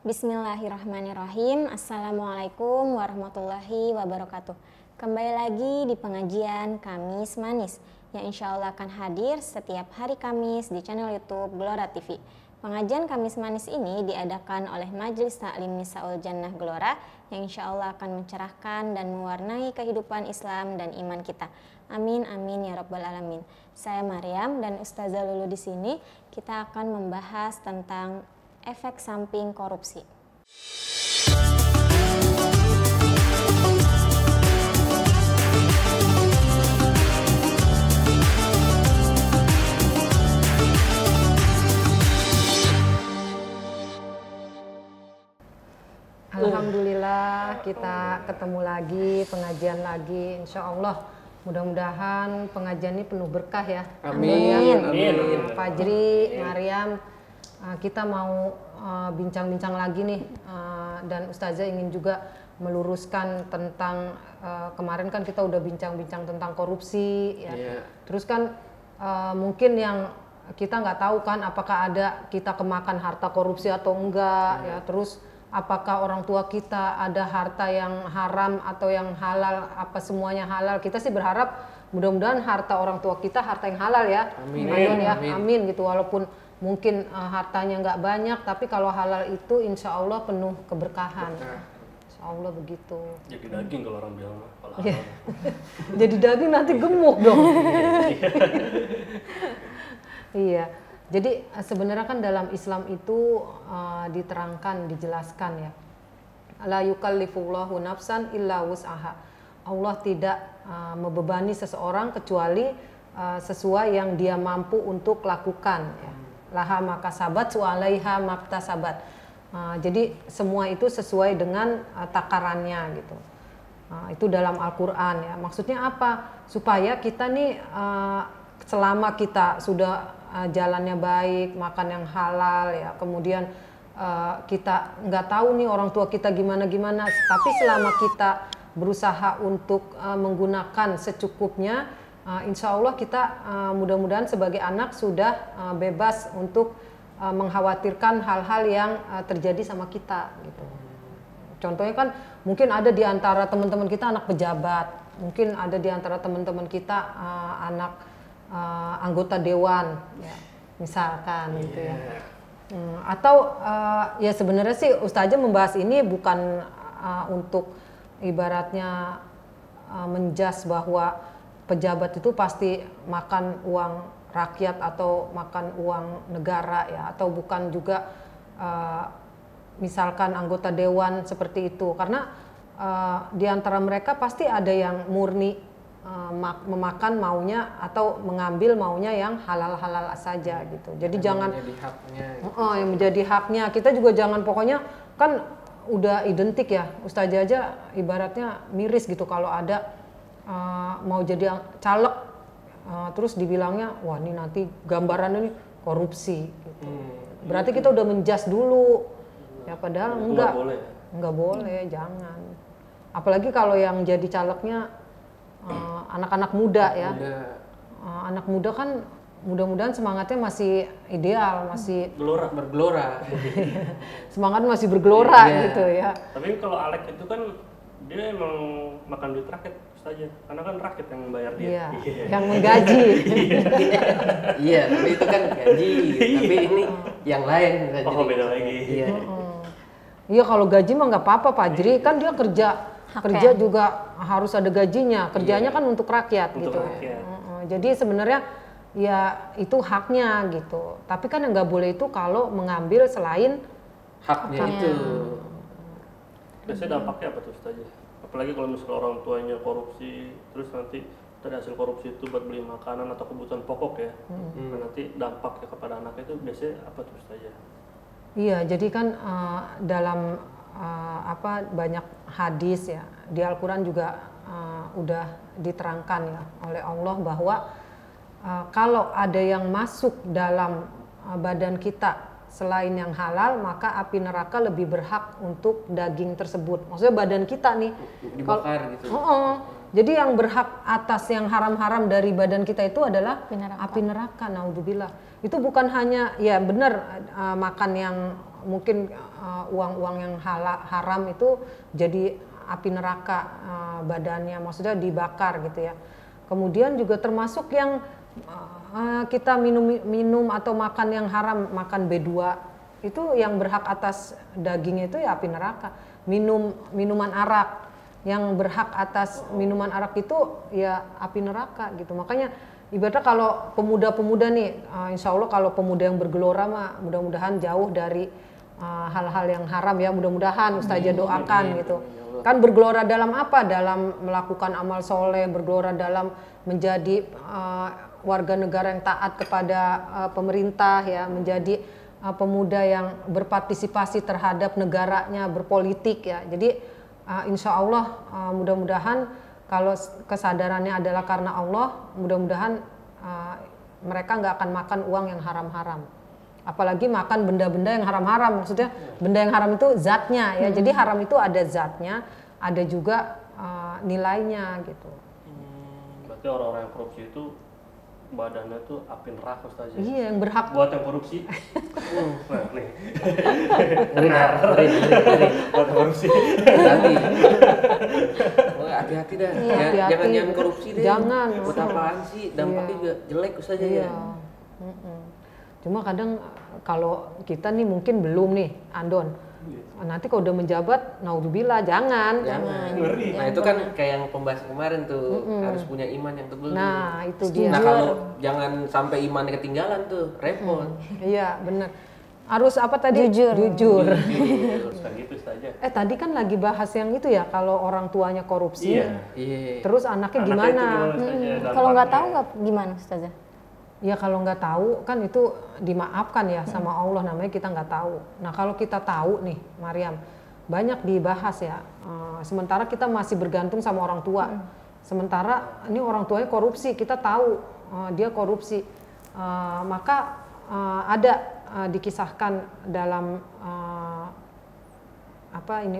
Bismillahirrahmanirrahim. Assalamualaikum warahmatullahi wabarakatuh. Kembali lagi di pengajian Kamis Manis yang insya Allah akan hadir setiap hari Kamis di channel YouTube Gelora TV. Pengajian Kamis Manis ini diadakan oleh Majelis Taklim Nisaul Jannah Gelora yang insya Allah akan mencerahkan dan mewarnai kehidupan Islam dan iman kita. Amin amin ya rabbal alamin. Saya Maryam dan Ustazah Lulu di sini. Kita akan membahas tentang efek samping korupsi. Alhamdulillah kita ketemu lagi, pengajian lagi, insya Allah mudah-mudahan pengajian ini penuh berkah ya. Amin. Amin. Fajri, Maryam, kita mau bincang-bincang lagi nih dan Ustazah ingin juga meluruskan tentang kemarin kan kita udah bincang-bincang tentang korupsi ya. Terus kan mungkin yang kita nggak tahu kan apakah ada kita kemakan harta korupsi atau enggak ya. Terus apakah orang tua kita ada harta yang haram atau yang halal, apa semuanya halal. Kita sih berharap mudah-mudahan harta orang tua kita harta yang halal ya. Amin. Amin gitu, walaupun mungkin hartanya nggak banyak, tapi kalau halal itu insya Allah penuh keberkahan. Insya Allah begitu. Jadi daging kalau orang bilang mah. Jadi daging nanti gemuk dong. Iya. Jadi sebenarnya kan dalam Islam itu diterangkan, dijelaskan ya. La yukallifullahu nafsan illa wus'aha. Allah tidak membebani seseorang kecuali sesuai yang dia mampu untuk lakukan ya. Laha maka sabat su'alaiha maktasabat. Jadi semua itu sesuai dengan takarannya gitu. Itu dalam Al-Quran ya. Maksudnya apa? Supaya kita nih selama kita sudah jalannya baik, makan yang halal ya, kemudian kita nggak tahu nih orang tua kita gimana-gimana, tapi selama kita berusaha untuk menggunakan secukupnya, insya Allah kita mudah-mudahan sebagai anak sudah bebas untuk mengkhawatirkan hal-hal yang terjadi sama kita gitu. Contohnya kan mungkin ada di antara teman-teman kita anak pejabat, mungkin ada di antara teman-teman kita anak anggota dewan ya, misalkan gitu ya. Atau ya sebenarnya sih Ustazah membahas ini bukan untuk ibaratnya menjas bahwa pejabat itu pasti makan uang rakyat atau makan uang negara ya, atau bukan juga misalkan anggota dewan seperti itu, karena di antara mereka pasti ada yang murni memakan maunya atau mengambil maunya yang halal-halal saja gitu. Jadi jangan menjadi haknya, yang menjadi haknya. Kita juga jangan, pokoknya kan udah identik ya, Ustazah aja ibaratnya miris gitu kalau ada mau jadi caleg terus dibilangnya wah ini nanti gambarannya ini korupsi gitu. Berarti kita udah menjas dulu ya, padahal enggak boleh, jangan. Apalagi kalau yang jadi calegnya anak-anak muda ya. Anak muda kan mudah-mudahan semangatnya masih ideal, masih bergelora. Semangat masih bergelora gitu ya. Tapi kalau Alek itu kan dia emang makan duit rakyat saja, karena kan rakyat yang membayar dia. Iya, yang menggaji. Iya, tapi itu kan gaji. Tapi ini yang lain. Beda lagi. Iya, kalau gaji mah nggak apa-apa, Pak Jri. Kan dia kerja juga harus ada gajinya. Kerjanya kan untuk rakyat gitu. Jadi sebenarnya ya itu haknya gitu. Tapi kan yang nggak boleh itu kalau mengambil selain haknya itu. Biasanya dampaknya apa tuh Ustazah? Apalagi kalau misalnya orang tuanya korupsi, terus nanti dari hasil korupsi itu buat beli makanan atau kebutuhan pokok ya. Nah, nanti dampaknya kepada anaknya itu biasanya apa tuh Ustazah? Iya, jadi kan dalam banyak hadis ya, di Al-Quran juga udah diterangkan ya oleh Allah bahwa kalau ada yang masuk dalam badan kita selain yang halal, maka api neraka lebih berhak untuk daging tersebut. Maksudnya badan kita nih dibakar gitu. Jadi yang berhak atas yang haram-haram dari badan kita itu adalah api neraka. Naudzubillah. Itu bukan hanya ya benar makan yang mungkin uang-uang yang haram itu jadi api neraka badannya, maksudnya dibakar gitu ya. Kemudian juga termasuk yang kita minum atau makan yang haram, makan B2 itu yang berhak atas dagingnya itu ya api neraka. Minuman arak, yang berhak atas minuman arak itu ya api neraka gitu. Makanya ibaratnya kalau pemuda-pemuda nih, insya Allah kalau pemuda yang bergelora mah mudah-mudahan jauh dari hal-hal yang haram ya, mudah-mudahan Ustazah doakan gitu. Kan bergelora dalam apa? Dalam melakukan amal soleh, bergelora dalam menjadi warga negara yang taat kepada pemerintah ya, menjadi pemuda yang berpartisipasi terhadap negaranya, berpolitik ya. Jadi insya Allah mudah-mudahan kalau kesadarannya adalah karena Allah, mudah-mudahan mereka nggak akan makan uang yang haram-haram. Apalagi makan benda-benda yang haram-haram, maksudnya benda yang haram itu zatnya ya. Jadi haram itu ada zatnya, ada juga nilainya gitu. Berarti orang-orang yang korupsi itu badannya tuh api neraka Ustazah. Iya, yang berhak Buat yang korupsi. Nah, nih. Ngeri. Buat yang korupsi. Hati. Hati-hati dah. Iya, hati-hati. Jangan korupsi deh. Jangan. Buat apaan sih? Dampaknya juga jelek Ustazah Iya. ya. Cuma kadang kalau kita nih mungkin belum nih, Andon. Nanti kalau udah menjabat, naudzubillah, jangan. Ngeri. Nah itu kan kayak yang pembahasan kemarin tuh, harus punya iman yang tebal. Nah itu dia. Nah kalau jangan sampai imannya ketinggalan tuh, repot. Iya benar. Harus apa tadi? Jujur. Jujur. Kayak gitu Ustazah. Tadi kan lagi bahas yang itu ya, kalau orang tuanya korupsi, Iya. terus anaknya Anaknya gimana? itu gimana, Ustazah? Kalau nggak tahu Dampaknya. nggak gimana Ustazah? Ya kalau nggak tahu kan itu dimaafkan ya sama Allah, namanya kita nggak tahu. Nah kalau kita tahu nih Maryam, banyak dibahas ya. Sementara kita masih bergantung sama orang tua. Sementara ini orang tuanya korupsi, kita tahu dia korupsi. Maka ada dikisahkan dalam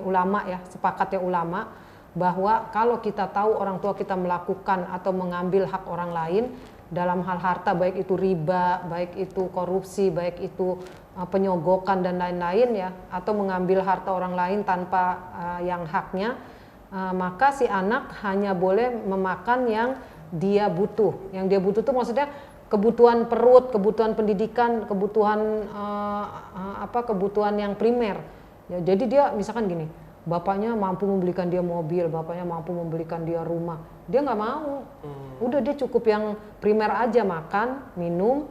ulama ya, sepakatnya ulama bahwa kalau kita tahu orang tua kita melakukan atau mengambil hak orang lain dalam hal harta, baik itu riba, baik itu korupsi, baik itu penyogokan dan lain-lain ya, atau mengambil harta orang lain tanpa yang haknya, maka si anak hanya boleh memakan yang dia butuh. Yang dia butuh itu maksudnya kebutuhan perut, kebutuhan pendidikan, kebutuhan kebutuhan yang primer. Ya, jadi dia misalkan gini, bapaknya mampu membelikan dia mobil, bapaknya mampu membelikan dia rumah, dia nggak mau. Udah dia cukup yang primer aja, makan, minum,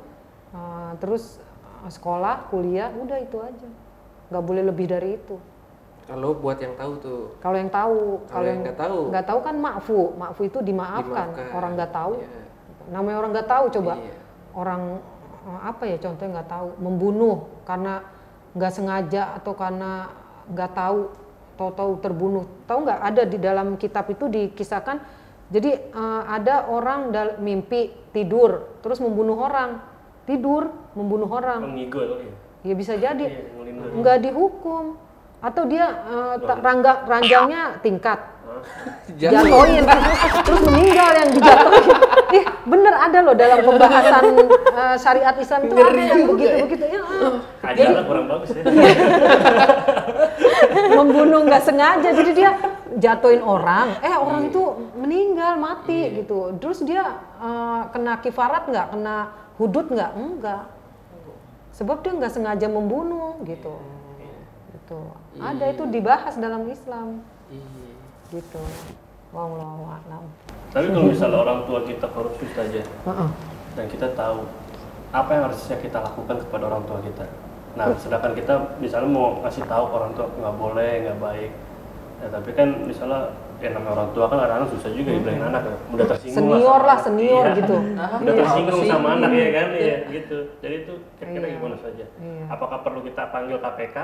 terus sekolah, kuliah, udah itu aja. Nggak boleh lebih dari itu. Kalau buat yang tahu tuh. Kalau yang tahu, Kalau yang nggak tahu kan ma'fu itu dimaafkan. Orang nggak tahu, Iya. namanya orang nggak tahu coba. Iya. Orang contohnya nggak tahu, membunuh karena nggak sengaja atau karena nggak tahu terbunuh. Tahu nggak, ada di dalam kitab itu dikisahkan. Jadi ada orang mimpi tidur terus membunuh orang, tidur membunuh orang. Mengigol ya. Ya bisa jadi Iya, ngelindur. nggak dihukum, atau dia ranjangnya tingkat, jatuhin terus meninggal yang dijatuhin. Bener ada loh dalam pembahasan syariat Islam itu ada yang begitu-begitu ya. Ajaran kurang bagus ya. Membunuh nggak sengaja, jadi dia jatuhin orang, orang itu meninggal, mati gitu. Terus dia kena kifarat nggak, kena hudud nggak? Enggak. Sebab dia nggak sengaja membunuh gitu. Gitu. Ada itu dibahas dalam Islam. Gitu. Wallahu a'lam. Tapi kalau misalnya orang tua kita korupsi saja, dan kita tahu apa yang harusnya kita lakukan kepada orang tua kita. Nah, sedangkan kita misalnya mau ngasih tahu ke orang tua nggak boleh, nggak baik. Ya, tapi kan misalnya namanya orang tua kan kadang-kadang susah juga dibilangin anak ya. Mudah tersinggung Senior lah, sama senior anak. gitu. Udah tersinggung sama anak ya kan, ya gitu. Jadi itu kira-kira Iya. gimana saja? Iya. Apakah perlu kita panggil KPK?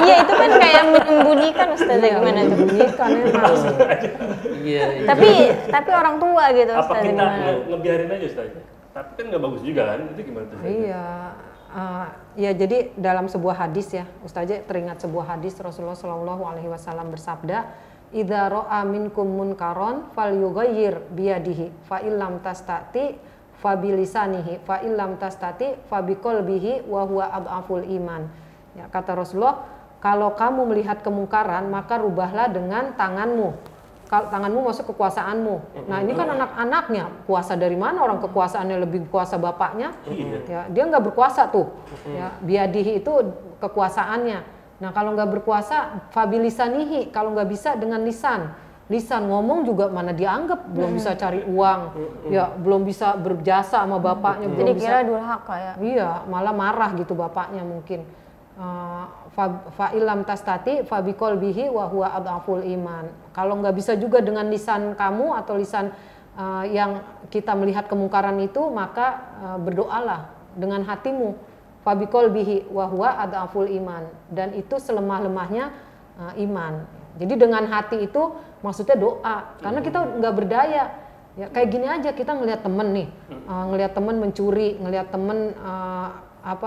Iya itu kan kayak menyembunyikan Ustazah, gimana tuh? Menyembunyikan emang. Iya. Tapi orang tua gitu Apa Ustazah, kita gimana? ngebiarin aja Ustaz? Tapi kan nggak bagus juga kan? Itu gimana tuh? Iya. Ya jadi dalam sebuah hadis ya, Ustazah teringat sebuah hadis Rasulullah SAW bersabda, "Idza ra'a minkum munkaron falyughayyir biyadihi, fa illam tastati fabilisanihi fa illam tastati fabiqalbihi wa huwa adhaful iman. Ya, kata Rasulullah, kalau kamu melihat kemungkaran maka rubahlah dengan tanganmu. Kalau tanganmu masuk kekuasaanmu. Nah, ini kan anak-anaknya, kuasa dari mana orang kekuasaannya lebih kuasa bapaknya? Ya, dia nggak berkuasa tuh. Ya, biadihi itu kekuasaannya. Nah, kalau nggak berkuasa, fabilisanihi, kalau nggak bisa dengan lisan. Lisan ngomong juga mana dianggap belum bisa cari uang, ya belum bisa berjasa sama bapaknya, belum Jadi bisa. kira durhaka ya. Iya, malah marah gitu bapaknya mungkin. Fa ilam tastati fa biqalbihi wa huwa adhaful iman. Kalau nggak bisa juga dengan lisan kamu atau lisan yang kita melihat kemungkaran itu, maka berdoalah dengan hatimu. Fa biqalbihi wa huwa adhaful iman, dan itu selemah-lemahnya iman. Jadi dengan hati itu maksudnya doa, karena kita nggak berdaya. Ya kayak gini aja, kita ngelihat temen nih, ngelihat temen mencuri, ngelihat temen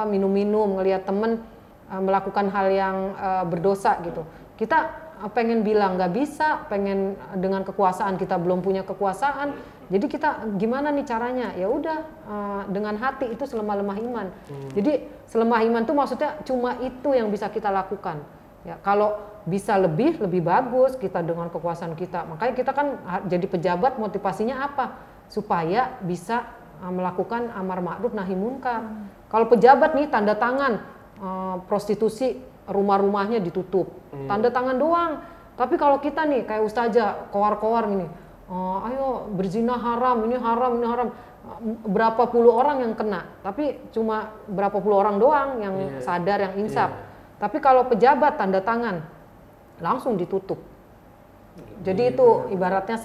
minum-minum, ngelihat temen melakukan hal yang berdosa gitu. Kita pengen bilang nggak bisa, pengen dengan kekuasaan kita belum punya kekuasaan. Jadi kita gimana nih caranya? Ya udah dengan hati itu selemah-lemah iman. Jadi selemah iman tuh maksudnya cuma itu yang bisa kita lakukan. Ya kalau bisa lebih bagus kita dengan kekuasaan kita. Makanya kita kan jadi pejabat, motivasinya apa? Supaya bisa melakukan amar ma'ruf nahi munkar. Kalau pejabat nih tanda tangan prostitusi, rumah-rumahnya ditutup, tanda tangan doang. Tapi kalau kita nih kayak ustazah kowar-kowar gini, ayo berzina haram, ini haram, ini haram. Berapa puluh orang yang kena, tapi cuma berapa puluh orang doang yang sadar, yang insaf. Tapi kalau pejabat tanda tangan, langsung ditutup. Jadi itu ibaratnya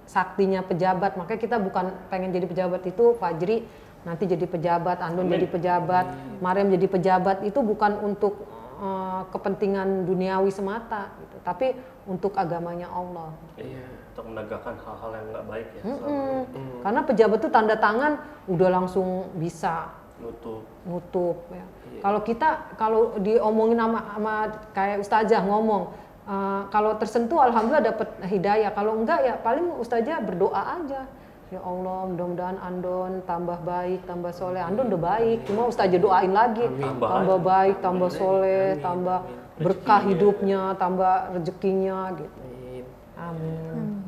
saktinya pejabat. Makanya kita bukan pengen jadi pejabat itu, Fajri nanti jadi pejabat, Andon jadi pejabat, Mariam jadi pejabat, itu bukan untuk kepentingan duniawi semata, gitu, tapi untuk agamanya Allah. Iya, untuk menegakkan hal-hal yang nggak baik ya. Karena pejabat tuh tanda tangan udah langsung bisa nutup. Ya. Kalau diomongin sama kayak ustazah ngomong, kalau tersentuh alhamdulillah dapat hidayah, kalau enggak ya paling ustazah berdoa aja. Ya Allah, mudah-mudahan Andon tambah baik, tambah soleh. Andon udah baik, cuma ustazah doain lagi. Tambah baik, tambah soleh, tambah berkah hidupnya, tambah rezekinya gitu. Amin.